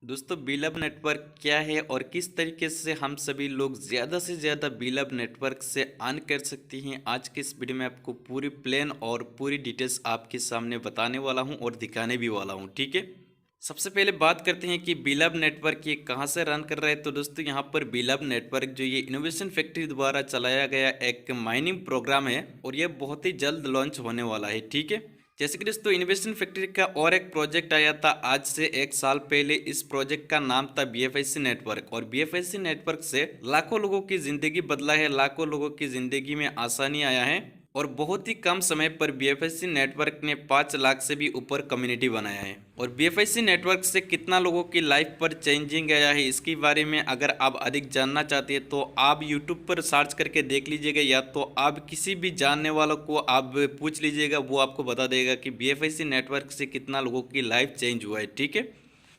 दोस्तों बिलब नेटवर्क क्या है और किस तरीके से हम सभी लोग ज़्यादा से ज़्यादा बिलब नेटवर्क से अर्न कर सकते हैं। आज के इस वीडियो में आपको पूरी प्लान और पूरी डिटेल्स आपके सामने बताने वाला हूं और दिखाने भी वाला हूं। ठीक है, सबसे पहले बात करते हैं कि बिलब नेटवर्क ये कहां से रन कर रहा है। तो दोस्तों यहां पर बिलब नेटवर्क जो ये इनोवेशन फैक्ट्री द्वारा चलाया गया एक माइनिंग प्रोग्राम है और यह बहुत ही जल्द लॉन्च होने वाला है। ठीक है, जैसे कि दोस्तों इन्वेस्टमेंट फैक्ट्री का और एक प्रोजेक्ट आया था आज से एक साल पहले। इस प्रोजेक्ट का नाम था बीएफआईसी नेटवर्क और बीएफआईसी नेटवर्क से लाखों लोगों की जिंदगी बदला है, लाखों लोगों की जिंदगी में आसानी आया है और बहुत ही कम समय पर बीएफआईसी नेटवर्क ने 5 लाख से भी ऊपर कम्युनिटी बनाया है। और बीएफआईसी नेटवर्क से कितना लोगों की लाइफ पर चेंजिंग आया है इसके बारे में अगर आप अधिक जानना चाहते हैं तो आप यूट्यूब पर सर्च करके देख लीजिएगा, या तो आप किसी भी जानने वालों को आप पूछ लीजिएगा, वो आपको बता देगा कि बीएफआईसी नेटवर्क से कितना लोगों की लाइफ चेंज हुआ है। ठीक है,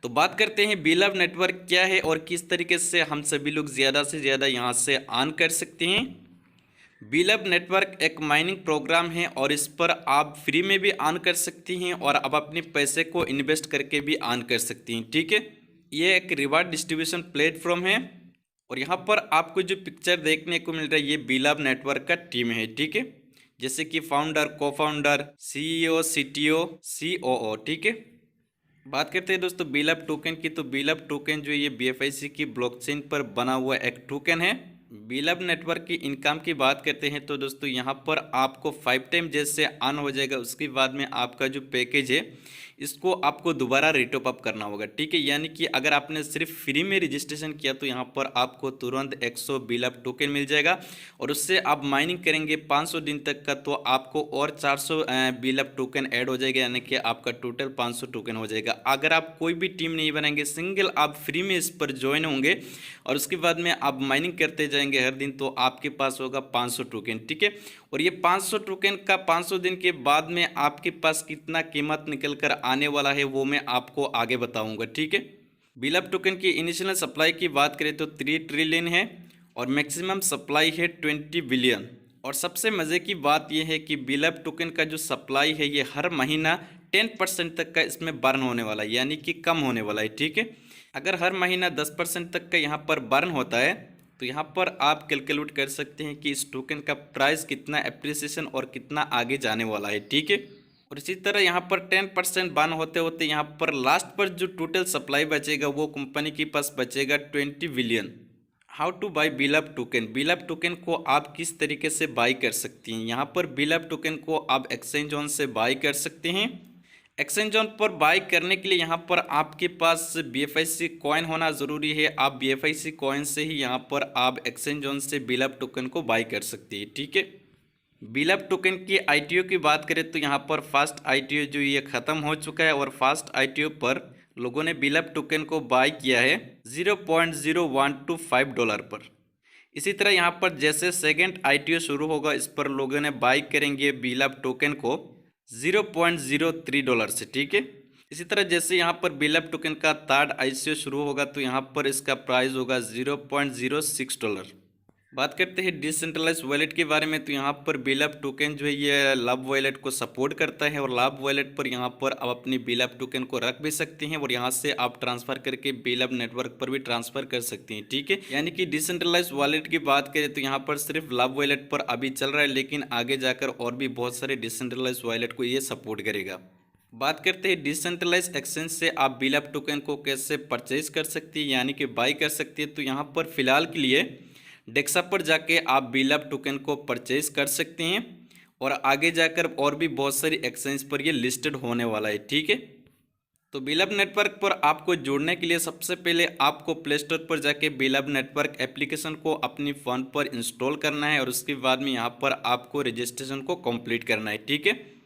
तो बात करते हैं बिलब नेटवर्क क्या है और किस तरीके से हम सभी लोग ज़्यादा से ज़्यादा यहाँ से अर्न कर सकते हैं। बिलब नेटवर्क एक माइनिंग प्रोग्राम है और इस पर आप फ्री में भी अर्न कर सकती हैं और आप अपने पैसे को इन्वेस्ट करके भी अर्न कर सकती हैं। ठीक है, ये एक रिवार्ड डिस्ट्रीब्यूशन प्लेटफॉर्म है और यहाँ पर आपको जो पिक्चर देखने को मिल रहा है ये बिलब नेटवर्क का टीम है। ठीक है, जैसे कि फाउंडर, को फाउंडर, सीईओ, सीटीओ, सीओओ। ठीक है, बात करते हैं दोस्तों बिलब टोकन की। तो बिलब टोकन जो ये बीएफआईसी की ब्लॉकचेन पर बना हुआ एक टोकन है। बिलब नेटवर्क की इनकम की बात करते हैं तो दोस्तों यहाँ पर आपको 5 टाइम जैसे अर्न हो जाएगा। उसके बाद में आपका जो पैकेज है इसको आपको दोबारा रिटॉप अप करना होगा। ठीक है, यानी कि अगर आपने सिर्फ फ्री में रजिस्ट्रेशन किया तो यहाँ पर आपको तुरंत 100 बिलब टोकन मिल जाएगा और उससे आप माइनिंग करेंगे 500 दिन तक का तो आपको और 400 बिलब टोकन ऐड हो जाएगा, यानी कि आपका टोटल 500 टोकन हो जाएगा। अगर आप कोई भी टीम नहीं बनाएंगे, सिंगल आप फ्री में इस पर ज्वाइन होंगे और उसके बाद में आप माइनिंग करते जाएंगे हर दिन तो आपके पास होगा 500 टोकन। ठीक है, और ये 500 टोकन का 500 दिन के बाद में आपके पास कितना कीमत निकल कर आने वाला है वो मैं आपको आगे बताऊंगा। ठीक है, बिलब टोकन की इनिशियल सप्लाई की बात करें तो 3 ट्रिलियन है और मैक्सिमम सप्लाई है 20 बिलियन। और सबसे मज़े की बात यह है कि बिलब टोकन का जो सप्लाई है ये हर महीना 10% तक का इसमें बर्न होने वाला है, यानी कि कम होने वाला है। ठीक है, अगर हर महीना 10% तक का यहाँ पर बर्न होता है तो यहाँ पर आप कैलकुलेट कर सकते हैं कि इस टोकन का प्राइस कितना एप्रिसिएशन और कितना आगे जाने वाला है। ठीक है, और इसी तरह यहाँ पर 10% बर्न होते होते यहाँ पर लास्ट पर जो टोटल सप्लाई बचेगा वो कंपनी के पास बचेगा 20 बिलियन। हाउ टू बाई बिलब टोकन। बिलब टोकन को आप किस तरीके से बाई कर सकती हैं। यहाँ पर बिलब टोकन को आप एक्सचेंज ऑन से बाई कर सकते हैं। एक्सचेंज ऑन पर बाई करने के लिए यहाँ पर आपके पास बीएफआईसी कॉइन होना ज़रूरी है। आप बीएफआईसी कॉइन से ही यहाँ पर आप एक्सचेंज ऑन से बिलब टोकन को बाई कर सकती है। ठीक है, बिलब टोकन की आईटीओ की बात करें तो यहाँ पर फास्ट आईटीओ जो ये ख़त्म हो चुका है और फास्ट आईटीओ पर लोगों ने बिलब टोकन को बाई किया है $0.0125 पर। इसी तरह यहाँ पर जैसे सेकंड आईटीओ शुरू होगा इस पर लोगों ने बाई करेंगे बिलब टोकन को $0.03 से। ठीक है, इसी तरह जैसे यहाँ पर बिलब टोकन का थर्ड आईसीओ शुरू होगा तो यहाँ पर इसका प्राइस होगा $0.06। बात करते हैं डिसेंट्रलाइज वॉलेट के बारे में। तो यहाँ पर बिलब टोकन जो है ये लब वॉलेट को सपोर्ट करता है और लब वॉलेट पर यहाँ पर आप अपनी बिलब टोकन को रख भी सकते हैं और यहाँ से आप ट्रांसफ़र करके बिलब नेटवर्क पर भी ट्रांसफ़र कर सकते हैं। ठीक है, यानी कि डिसेंट्रलाइज वॉलेट की बात करें तो यहाँ पर सिर्फ लब वॉलेट पर अभी चल रहा है, लेकिन आगे जाकर और भी बहुत सारे डिसेंट्रलाइज वॉलेट को ये सपोर्ट करेगा। बात करते हैं डिसेंट्रलाइज एक्सचेंज से आप बिलब टोकन को कैसे परचेज कर सकती है, यानी कि बाई कर सकती है। तो यहाँ पर फिलहाल के लिए डेक्सा पर जाके आप बिलब टोकन को परचेज कर सकते हैं और आगे जाकर और भी बहुत सारी एक्सचेंज पर ये लिस्टेड होने वाला है। ठीक है, तो बिलब नेटवर्क पर आपको जुड़ने के लिए सबसे पहले आपको प्ले स्टोर पर जाके बिलब नेटवर्क एप्लीकेशन को अपनी फ़ोन पर इंस्टॉल करना है और उसके बाद में यहाँ पर आपको रजिस्ट्रेशन को कंप्लीट करना है। ठीक है,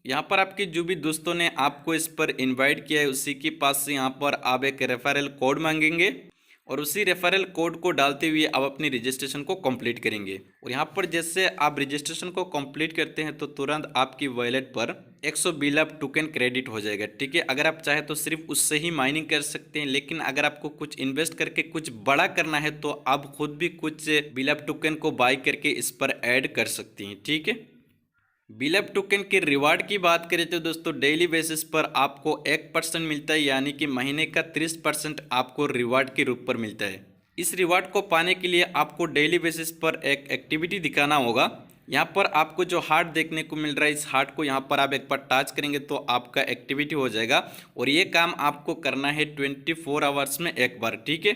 यहाँ पर आपके जो भी दोस्तों ने आपको इस पर इनवाइट किया है उसी के पास से यहाँ पर आप एक रेफरल कोड मांगेंगे और उसी रेफरल कोड को डालते हुए आप अपनी रजिस्ट्रेशन को कंप्लीट करेंगे। और यहाँ पर जैसे आप रजिस्ट्रेशन को कंप्लीट करते हैं तो तुरंत आपकी वॉलेट पर 100 बिलब टोकन क्रेडिट हो जाएगा। ठीक है, अगर आप चाहे तो सिर्फ उससे ही माइनिंग कर सकते हैं, लेकिन अगर आपको कुछ इन्वेस्ट करके कुछ बड़ा करना है तो आप खुद भी कुछ बिलब टोकन को बाई करके इस पर ऐड कर सकती हैं। ठीक है, बिलब टोकन के रिवार्ड की बात करें तो दोस्तों डेली बेसिस पर आपको 1% मिलता है, यानी कि महीने का 30% आपको रिवार्ड के रूप पर मिलता है। इस रिवार्ड को पाने के लिए आपको डेली बेसिस पर एक एक्टिविटी दिखाना होगा। यहाँ पर आपको जो हार्ट देखने को मिल रहा है, इस हार्ट को यहाँ पर आप एक बार टच करेंगे तो आपका एक्टिविटी हो जाएगा और ये काम आपको करना है 24 आवर्स में एक बार, ठीक है।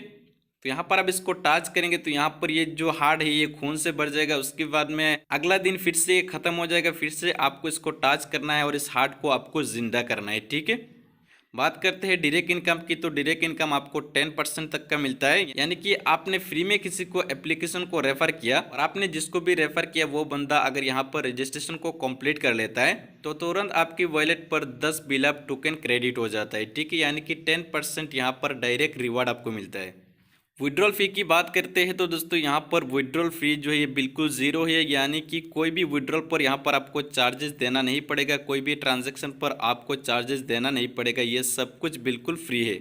तो यहाँ पर आप इसको टच करेंगे तो यहाँ पर ये जो हार्ट है ये खून से भर जाएगा। उसके बाद में अगला दिन फिर से ये खत्म हो जाएगा, फिर से आपको इसको टच करना है और इस हार्ट को आपको जिंदा करना है, ठीक है। बात करते हैं डायरेक्ट इनकम की, तो डायरेक्ट इनकम आपको 10% तक का मिलता है, यानी कि आपने फ्री में किसी को एप्लीकेशन को रेफर किया और आपने जिसको भी रेफर किया वो बंदा अगर यहाँ पर रजिस्ट्रेशन को कंप्लीट कर लेता है तो तुरंत आपकी वॉलेट पर 10 बिलब टोकन क्रेडिट हो जाता है, ठीक है। यानी कि 10% यहाँ पर डायरेक्ट रिवार्ड आपको मिलता है। विड्रॉल फी की बात करते हैं तो दोस्तों यहाँ पर विड्रॉल फी जो है ये बिल्कुल ज़ीरो है, यानी कि कोई भी विड्रॉल पर यहाँ पर आपको चार्जेस देना नहीं पड़ेगा, कोई भी ट्रांजैक्शन पर आपको चार्जेस देना नहीं पड़ेगा, ये सब कुछ बिल्कुल फ्री है।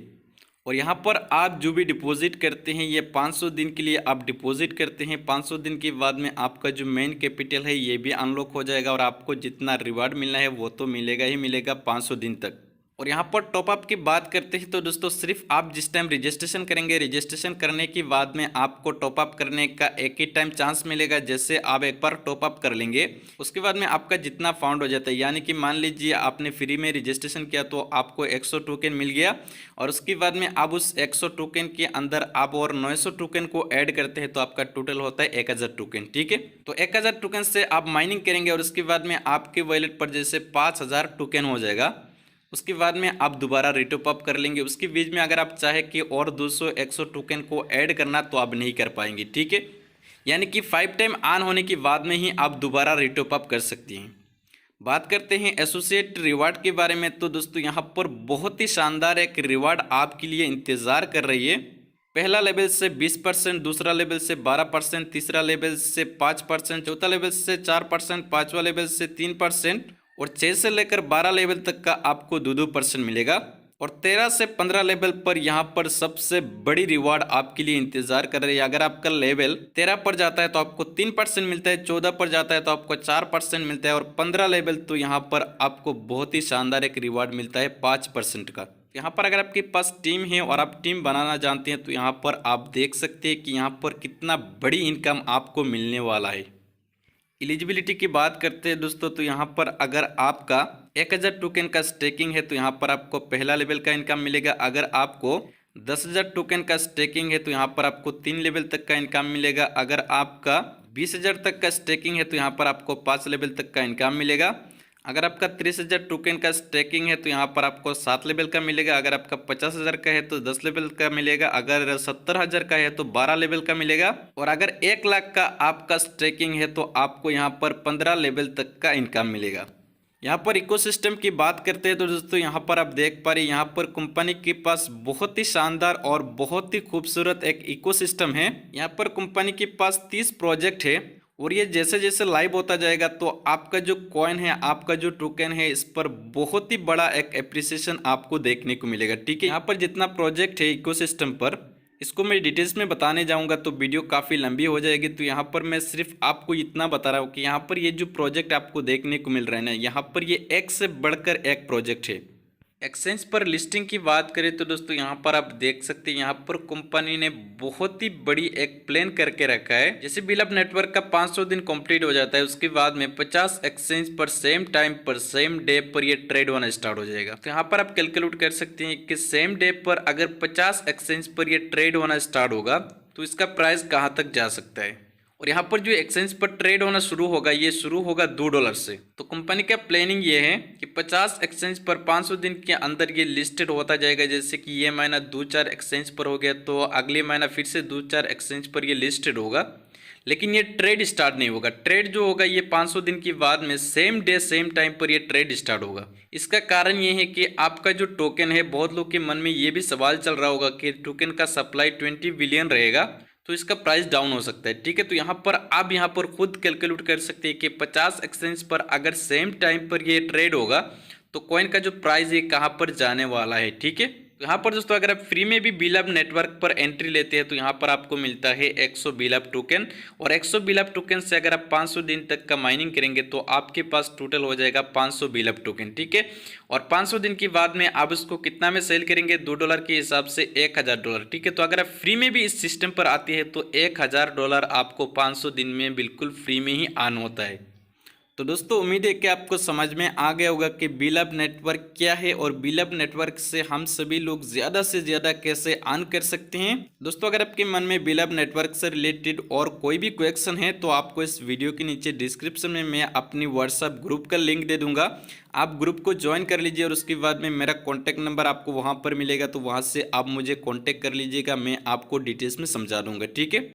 और यहाँ पर आप जो भी डिपॉजिट करते हैं ये 500 दिन के लिए आप डिपॉजिट करते हैं। 500 दिन के बाद में आपका जो मेन कैपिटल है ये भी अनलॉक हो जाएगा और आपको जितना रिवार्ड मिलना है वो तो मिलेगा ही मिलेगा 500 दिन तक। और यहाँ पर टॉपअप की बात करते हैं तो दोस्तों सिर्फ आप जिस टाइम रजिस्ट्रेशन करेंगे, रजिस्ट्रेशन करने के बाद में आपको टॉपअप करने का एक ही टाइम चांस मिलेगा। जैसे आप एक बार टॉपअप कर लेंगे उसके बाद में आपका जितना फाउंड हो जाता है, यानी कि मान लीजिए आपने फ्री में रजिस्ट्रेशन किया तो आपको 100 टोकन मिल गया और उसके बाद में आप उस 100 टोकन के अंदर आप और 900 टोकन को ऐड करते हैं तो आपका टोटल होता है 1000 टोकन, ठीक है। तो 1000 टोकन से आप माइनिंग करेंगे और उसके बाद में आपके वॉलेट पर जैसे 5000 टोकन हो जाएगा। उसके बाद में आप दोबारा रिटॉप अप कर लेंगे। उसके बीच में अगर आप चाहे कि और 200-100 टोकन को ऐड करना तो आप नहीं कर पाएंगे, ठीक है। यानी कि 5 टाइम ऑन होने के बाद में ही आप दोबारा रिटॉप अप कर सकती हैं। बात करते हैं एसोसिएट रिवार्ड के बारे में, तो दोस्तों यहाँ पर बहुत ही शानदार एक रिवार्ड आपके लिए इंतज़ार कर रही है। पहला लेवल से 20%, दूसरा लेवल से 12%, तीसरा लेवल से 5%, चौथा लेवल से 4%, पाँचवा लेवल से 3% और 6 से लेकर 12 लेवल तक का आपको 2% मिलेगा। और 13 से 15 लेवल पर यहाँ पर सबसे बड़ी रिवार्ड आपके लिए इंतजार कर रही है। अगर आपका लेवल 13 पर जाता है तो आपको 3% मिलता है, 14 पर जाता है तो आपको 4% मिलता है और 15 लेवल तो यहाँ पर आपको बहुत ही शानदार एक रिवार्ड मिलता है 5% का। यहाँ पर अगर आपके पास टीम है और आप टीम बनाना जानते हैं तो यहाँ पर आप देख सकते हैं कि यहाँ पर कितना बड़ी इनकम आपको मिलने वाला है। एलिजिबिलिटी की बात करते हैं दोस्तों, तो यहाँ पर अगर आपका 1000 टोकन का स्टेकिंग है तो यहाँ पर आपको पहला लेवल का इनकम मिलेगा। अगर आपको 10,000 टोकन का स्टेकिंग है तो यहाँ पर आपको 3 लेवल तक का इनकम मिलेगा। अगर आपका 20,000 तक का स्टेकिंग है तो यहाँ पर आपको 5 लेवल तक का इनकम मिलेगा। अगर आपका 30,000 टोकन का स्टेकिंग है तो यहाँ पर आपको 7 लेवल का मिलेगा। अगर आपका 50,000 का है तो 10 लेवल का मिलेगा। अगर 70,000 का है तो 12 लेवल का मिलेगा। और अगर 1 लाख का आपका स्टेकिंग है तो आपको यहाँ पर 15 लेवल तक का इनकम मिलेगा। यहाँ पर इकोसिस्टम की बात करते हैं तो दोस्तों यहाँ पर आप देख पा रहे हैं यहाँ पर कंपनी के पास बहुत ही शानदार और बहुत ही खूबसूरत एक इकोसिस्टम है। यहाँ पर कंपनी के पास 30 प्रोजेक्ट है और ये जैसे जैसे लाइव होता जाएगा तो आपका जो कॉइन है, आपका जो टोकन है, इस पर बहुत ही बड़ा एक एप्रिसिएशन आपको देखने को मिलेगा, ठीक है। यहाँ पर जितना प्रोजेक्ट है इकोसिस्टम पर, इसको मैं डिटेल्स में बताने जाऊंगा तो वीडियो काफ़ी लंबी हो जाएगी। तो यहाँ पर मैं सिर्फ आपको इतना बता रहा हूँ कि यहाँ पर ये जो प्रोजेक्ट आपको देखने को मिल रहा है ना, यहाँ पर ये एक से बढ़कर एक प्रोजेक्ट है। एक्सचेंज पर लिस्टिंग की बात करें तो दोस्तों यहाँ पर आप देख सकते हैं यहाँ पर कंपनी ने बहुत ही बड़ी एक प्लान करके रखा है। जैसे बिलब नेटवर्क का 500 दिन कंप्लीट हो जाता है उसके बाद में 50 एक्सचेंज पर सेम टाइम पर सेम डे पर ये ट्रेड होना स्टार्ट हो जाएगा। तो यहाँ पर आप कैलकुलेट कर सकते हैं कि सेम डे पर अगर 50 एक्सचेंज पर ये ट्रेड होना स्टार्ट होगा तो इसका प्राइस कहाँ तक जा सकता है। और यहाँ पर जो एक्सचेंज पर ट्रेड होना शुरू होगा ये शुरू होगा $2 से। तो कंपनी का प्लानिंग ये है कि 50 एक्सचेंज पर 500 दिन के अंदर ये लिस्टेड होता जाएगा। जैसे कि ये महीना 2-4 एक्सचेंज पर हो गया तो अगले महीना फिर से 2-4 एक्सचेंज पर ये लिस्टेड होगा, लेकिन ये ट्रेड स्टार्ट नहीं होगा। ट्रेड जो होगा ये 500 दिन के बाद में सेम डे सेम टाइम पर ये ट्रेड स्टार्ट होगा। इसका कारण ये है कि आपका जो टोकन है, बहुत लोग के मन में ये भी सवाल चल रहा होगा कि टोकन का सप्लाई 20 बिलियन रहेगा तो इसका प्राइस डाउन हो सकता है, ठीक है। तो यहाँ पर आप यहाँ पर खुद कैलकुलेट कर सकते हैं कि 50 एक्सचेंज पर अगर सेम टाइम पर ये ट्रेड होगा तो कॉइन का जो प्राइस है कहाँ पर जाने वाला है, ठीक है। तो यहाँ पर दोस्तों अगर आप फ्री में भी बिलब नेटवर्क पर एंट्री लेते हैं तो यहाँ पर आपको मिलता है 100 बिलब टोकन, और 100 बिलब टोकन से अगर आप 500 दिन तक का माइनिंग करेंगे तो आपके पास टोटल हो जाएगा 500 बिलब टोकन, ठीक है। और 500 दिन के बाद में आप उसको कितना में सेल करेंगे, $2 के हिसाब से $1000, ठीक है। तो अगर आप फ्री में भी इस सिस्टम पर आती है तो $1000 आपको 500 दिन में बिल्कुल फ्री में ही अर्न होता है। तो दोस्तों उम्मीद है कि आपको समझ में आ गया होगा कि बिलब नेटवर्क क्या है और बिलब नेटवर्क से हम सभी लोग ज़्यादा से ज़्यादा कैसे अर्न कर सकते हैं। दोस्तों अगर आपके मन में बिलब नेटवर्क से रिलेटेड और कोई भी क्वेश्चन है तो आपको इस वीडियो के नीचे डिस्क्रिप्शन में मैं अपनी व्हाट्सएप ग्रुप का लिंक दे दूंगा, आप ग्रुप को ज्वाइन कर लीजिए और उसके बाद में मेरा कॉन्टैक्ट नंबर आपको वहाँ पर मिलेगा, तो वहाँ से आप मुझे कॉन्टैक्ट कर लीजिएगा, मैं आपको डिटेल्स में समझा दूँगा, ठीक है।